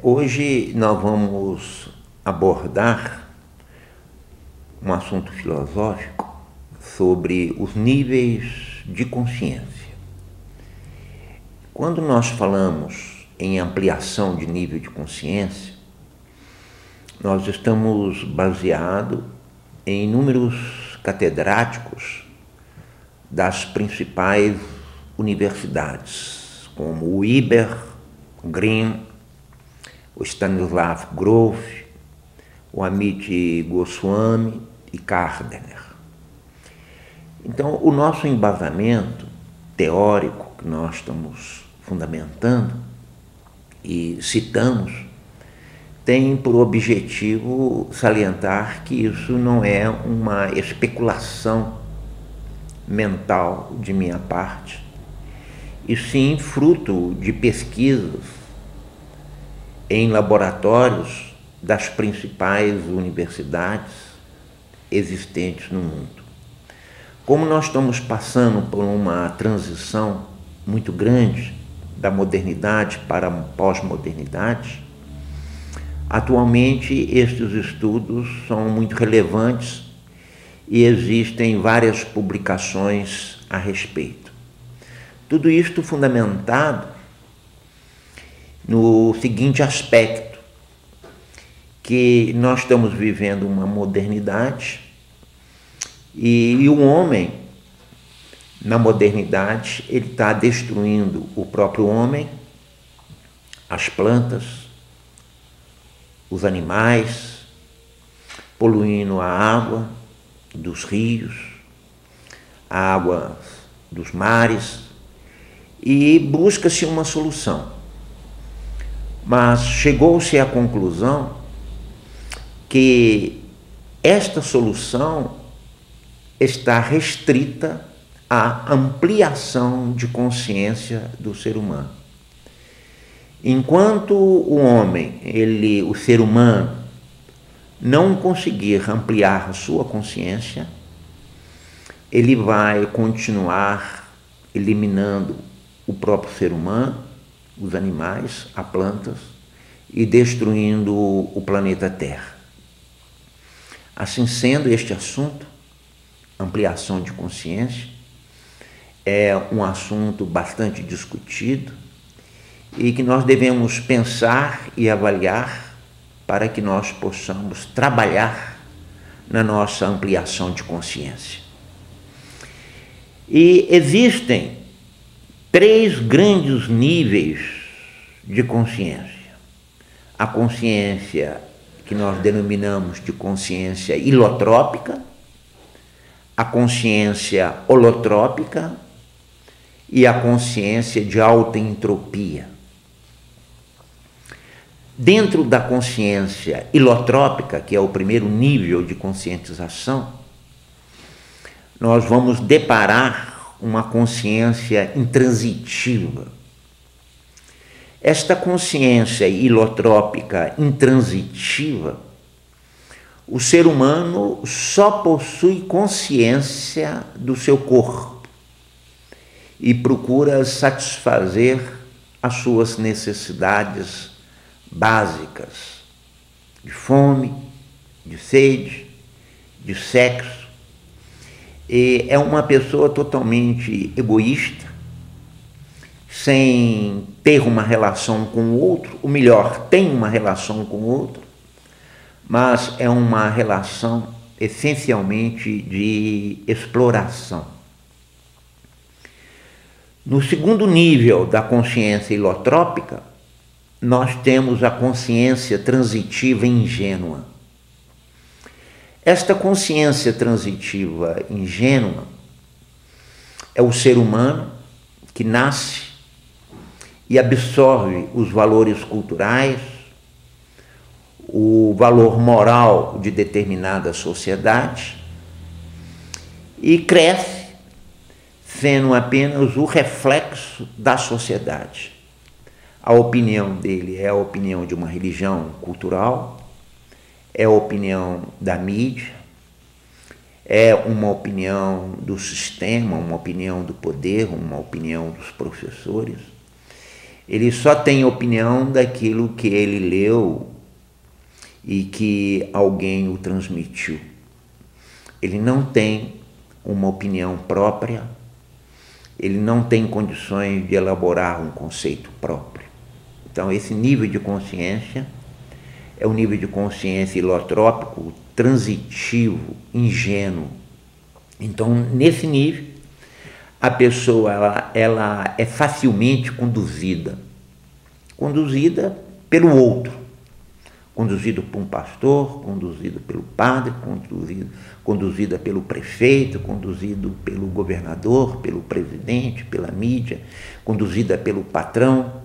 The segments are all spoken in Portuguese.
Hoje nós vamos abordar um assunto filosófico sobre os níveis de consciência. Quando nós falamos em ampliação de nível de consciência, nós estamos baseados em inúmeros catedráticos das principais universidades, como o Iber, Green, o Stanislav Grof, o Amit Goswami e Gardner. Então, o nosso embasamento teórico que nós estamos fundamentando e citamos tem por objetivo salientar que isso não é uma especulação mental de minha parte, e sim fruto de pesquisas em laboratórios das principais universidades existentes no mundo. Como nós estamos passando por uma transição muito grande da modernidade para a pós-modernidade, atualmente estes estudos são muito relevantes e existem várias publicações a respeito. Tudo isto fundamentado no seguinte aspecto, que nós estamos vivendo uma modernidade e o homem, na modernidade, ele está destruindo o próprio homem, as plantas, os animais, poluindo a água dos rios, a água dos mares, e busca-se uma solução. Mas chegou-se à conclusão que esta solução está restrita à ampliação de consciência do ser humano. Enquanto o homem, o ser humano, não conseguir ampliar a sua consciência, ele vai continuar eliminando o próprio ser humano, os animais, as plantas, e destruindo o planeta Terra. Assim sendo, este assunto, ampliação de consciência, é um assunto bastante discutido e que nós devemos pensar e avaliar para que nós possamos trabalhar na nossa ampliação de consciência. E existem 3 grandes níveis de consciência. A consciência que nós denominamos de consciência hilotrópica, a consciência holotrópica e a consciência de alta entropia. Dentro da consciência hilotrópica, que é o primeiro nível de conscientização, nós vamos deparar uma consciência intransitiva. Esta consciência hilotrópica intransitiva, o ser humano só possui consciência do seu corpo e procura satisfazer as suas necessidades básicas de fome, de sede, de sexo. E é uma pessoa totalmente egoísta, sem ter uma relação com o outro, ou melhor, tem uma relação com o outro, mas é uma relação essencialmente de exploração. No segundo nível da consciência hilotrópica, nós temos a consciência transitiva ingênua. Esta consciência transitiva ingênua é o ser humano que nasce e absorve os valores culturais, o valor moral de determinada sociedade e cresce sendo apenas o reflexo da sociedade. A opinião dele é a opinião de uma religião cultural, é a opinião da mídia, é uma opinião do sistema, uma opinião do poder, uma opinião dos professores. Ele só tem opinião daquilo que ele leu e que alguém o transmitiu. Ele não tem uma opinião própria, ele não tem condições de elaborar um conceito próprio. Então, esse nível de consciência é o nível de consciência hilotrópico, transitivo, ingênuo. Então, nesse nível, a pessoa ela é facilmente conduzida pelo outro, conduzido por um pastor, conduzido pelo padre, conduzida pelo prefeito, conduzido pelo governador, pelo presidente, pela mídia, conduzida pelo patrão.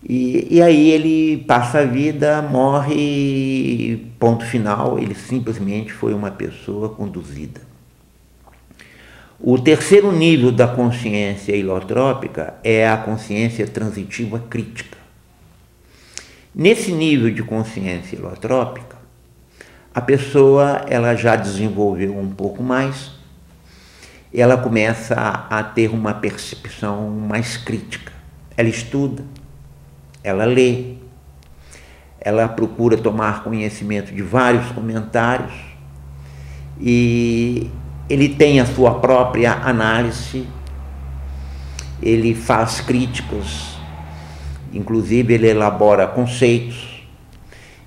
E aí ele passa a vida, morre, ponto final, ele simplesmente foi uma pessoa conduzida. O terceiro nível da consciência hilotrópica é a consciência transitiva crítica. Nesse nível de consciência hilotrópica, a pessoa ela já desenvolveu um pouco mais, e ela começa a ter uma percepção mais crítica. Ela estuda, ela lê, ela procura tomar conhecimento de vários comentários e ele tem a sua própria análise, ele faz críticas, inclusive ele elabora conceitos.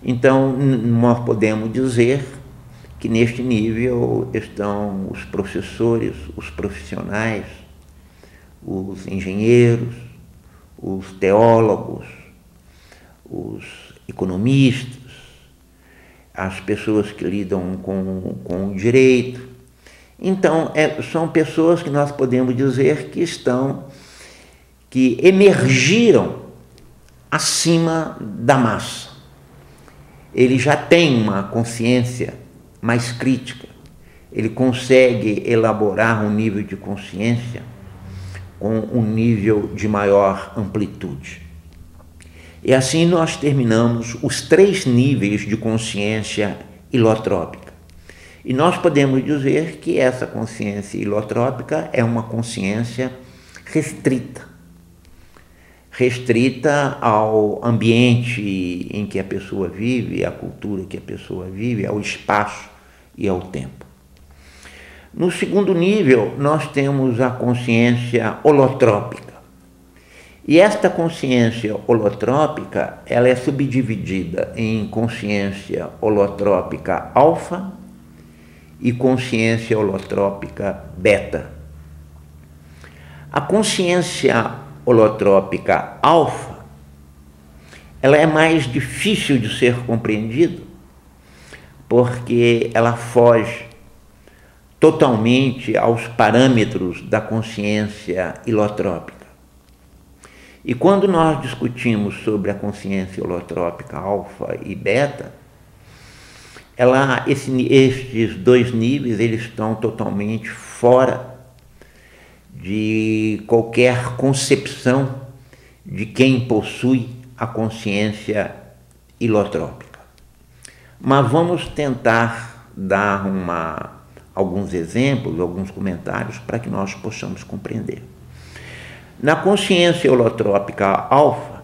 Então, nós podemos dizer que neste nível estão os professores, os profissionais, os engenheiros, os teólogos, os economistas, as pessoas que lidam com o direito. Então, são pessoas que nós podemos dizer que emergiram acima da massa. Ele já tem uma consciência mais crítica, ele consegue elaborar um nível de consciência com um nível de maior amplitude. E assim nós terminamos os 3 níveis de consciência hilotrópica. E nós podemos dizer que essa consciência hilotrópica é uma consciência restrita ao ambiente em que a pessoa vive, à cultura que a pessoa vive, ao espaço e ao tempo. No segundo nível, nós temos a consciência holotrópica. E esta consciência holotrópica, ela é subdividida em consciência holotrópica alfa e consciência holotrópica beta. A consciência holotrópica alfa, ela é mais difícil de ser compreendida porque ela foge totalmente aos parâmetros da consciência hilotrópica. E quando nós discutimos sobre a consciência holotrópica alfa e beta, estes 2 níveis eles estão totalmente fora de qualquer concepção de quem possui a consciência hilotrópica. Mas vamos tentar dar alguns exemplos, alguns comentários para que nós possamos compreender. Na consciência holotrópica alfa,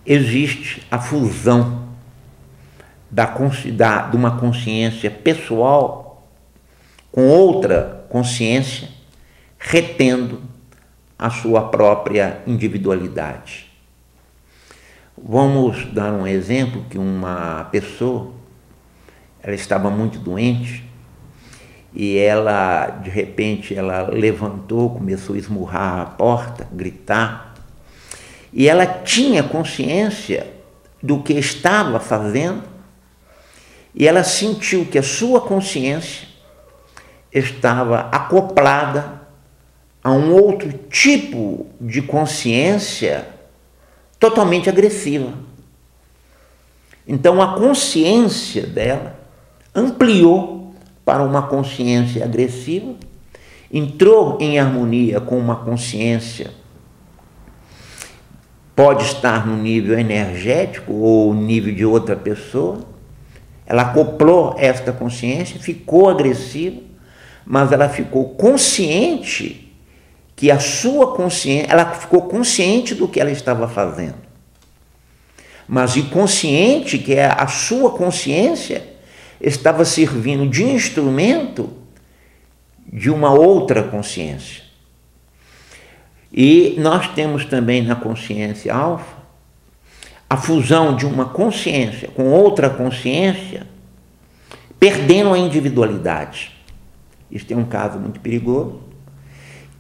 existe a fusão de uma consciência pessoal com outra consciência, retendo a sua própria individualidade. Vamos dar um exemplo que uma pessoa, ela estava muito doente e ela, de repente, ela levantou, começou a esmurrar a porta, gritar, e ela tinha consciência do que estava fazendo e ela sentiu que a sua consciência estava acoplada a um outro tipo de consciência totalmente agressiva. Então a consciência dela ampliou para uma consciência agressiva, entrou em harmonia com uma consciência, pode estar no nível energético ou nível de outra pessoa, ela acoplou esta consciência, ficou agressiva, mas ela ficou consciente que a sua consciência, ela ficou consciente do que ela estava fazendo, mas inconsciente que a sua consciência estava servindo de instrumento de uma outra consciência. E nós temos também na consciência alfa a fusão de uma consciência com outra consciência, perdendo a individualidade. Isso é um caso muito perigoso,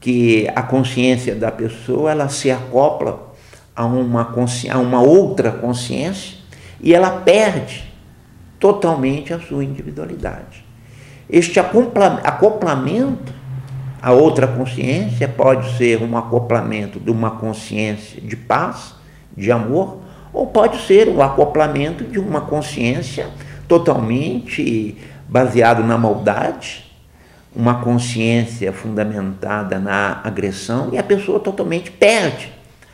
que a consciência da pessoa ela se acopla a uma outra consciência e ela perde totalmente a sua individualidade. Este acoplamento a outra consciência pode ser um acoplamento de uma consciência de paz, de amor, ou pode ser um acoplamento de uma consciência totalmente baseado na maldade, uma consciência fundamentada na agressão, e a pessoa totalmente perde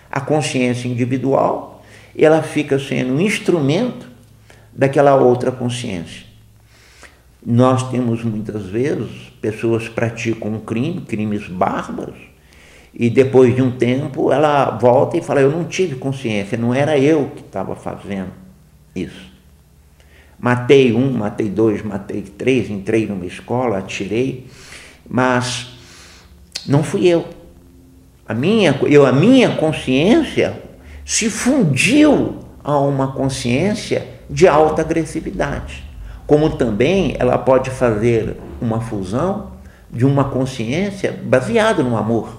a consciência individual e ela fica sendo um instrumento daquela outra consciência. Nós temos muitas vezes pessoas que praticam um crime, crimes bárbaros, e depois de um tempo ela volta e fala: eu não tive consciência, não era eu que estava fazendo isso. Matei um, matei dois, matei três, entrei numa escola, atirei, mas não fui eu. A minha consciência se fundiu a uma consciência de alta agressividade. Como também ela pode fazer uma fusão de uma consciência baseada no amor.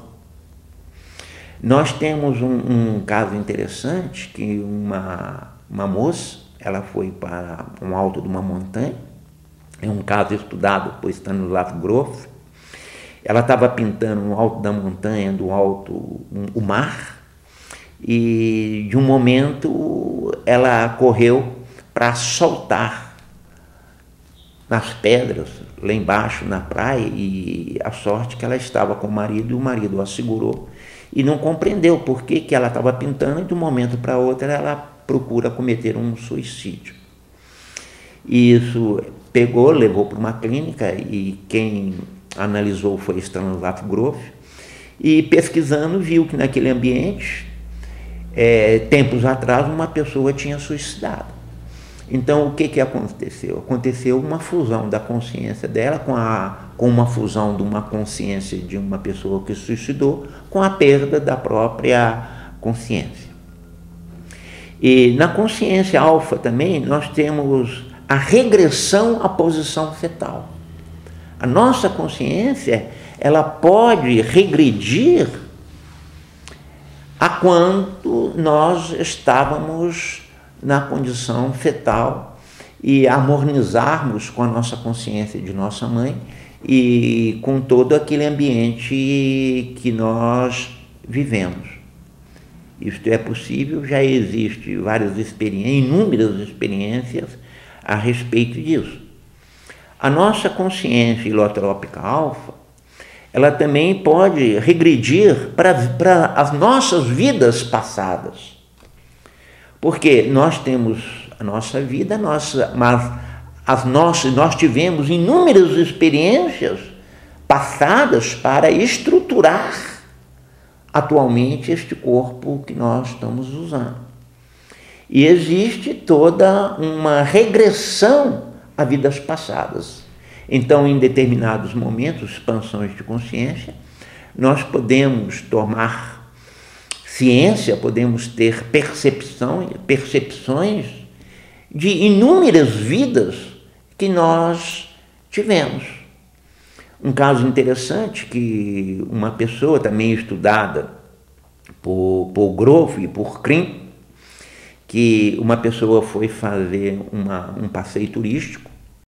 Nós temos um caso interessante que uma moça, ela foi para um alto de uma montanha, é um caso estudado por Stanislav Grof. Ela estava pintando no alto da montanha, o mar, e de um momento ela correu para soltar nas pedras, lá embaixo na praia, e a sorte que ela estava com o marido, e o marido a segurou e não compreendeu por que ela estava pintando, e de um momento para outro ela procura cometer um suicídio. E isso pegou, levou para uma clínica, e quem analisou foi Stanislav Grof, e pesquisando viu que naquele ambiente, tempos atrás, uma pessoa tinha suicidado. Então, o que aconteceu? Aconteceu uma fusão da consciência dela com uma fusão de uma consciência de uma pessoa que se suicidou, com a perda da própria consciência. E na consciência alfa também nós temos a regressão à posição fetal. A nossa consciência, ela pode regredir a quando nós estávamos na condição fetal e harmonizarmos com a nossa consciência de nossa mãe e com todo aquele ambiente que nós vivemos. Isto é possível, já existe inúmeras experiências a respeito disso. A nossa consciência hilotrópica alfa, ela também pode regredir para as nossas vidas passadas. Porque nós temos a nossa vida, mas nós tivemos inúmeras experiências passadas para estruturar atualmente este corpo que nós estamos usando. E existe toda uma regressão a vidas passadas. Então, em determinados momentos, expansões de consciência, nós podemos tomar ciência, podemos ter percepções de inúmeras vidas que nós tivemos. Um caso interessante que uma pessoa também estudada por Grof e por Krim, que uma pessoa foi fazer um passeio turístico